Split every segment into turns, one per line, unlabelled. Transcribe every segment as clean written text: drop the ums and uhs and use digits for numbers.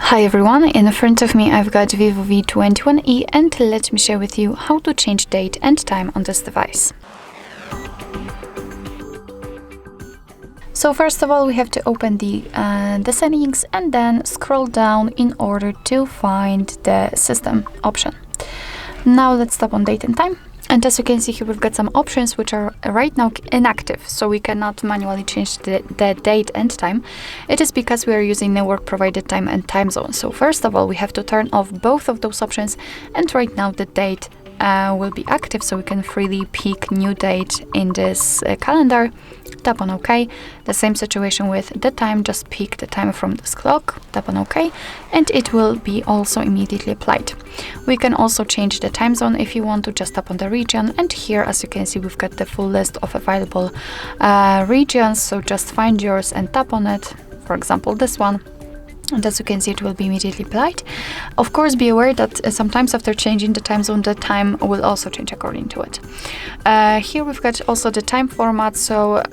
Hi everyone, in front of me I've got VIVO V21e and let me share with you how to change date and time on this device. So first of all we have to open the settings and then scroll down in order to find the system option. Now let's tap on date and time. And as you can see here, we've got some options which are right now inactive, so we cannot manually change the date and time. It is because we are using network provided time and time zone. So first of all, we have to turn off both of those options, and right now the date will be active, so we can freely pick new date in this calendar. Tap on OK. The same situation with the time, just pick the time from this clock, tap on OK, and it will be also immediately applied. We can also change the time zone if you want to, just tap on the region, and here as you can see we've got the full list of available regions, so just find yours and tap on it, for example this one. And as you can see, it will be immediately applied. Of course, be aware that sometimes after changing the time zone, the time will also change according to it. Here we've got also the time format. So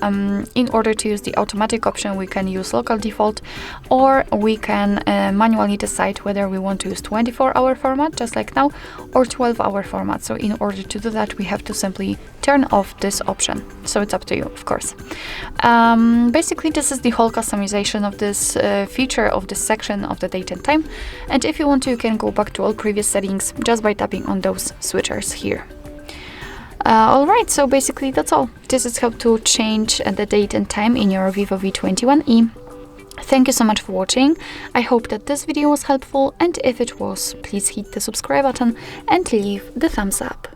in order to use the automatic option, we can use local default, or we can manually decide whether we want to use 24-hour format, just like now, or 12-hour format. So in order to do that, we have to simply turn off this option. So it's up to you, of course. Basically, this is the whole customization of this feature of this section of the date and time, and if you want to, you can go back to all previous settings just by tapping on those switchers here. Alright, so basically that's all. This is how to change the date and time in your VIVO V21e. Thank you so much for watching. I hope that this video was helpful, and if it was, please hit the subscribe button and leave the thumbs up.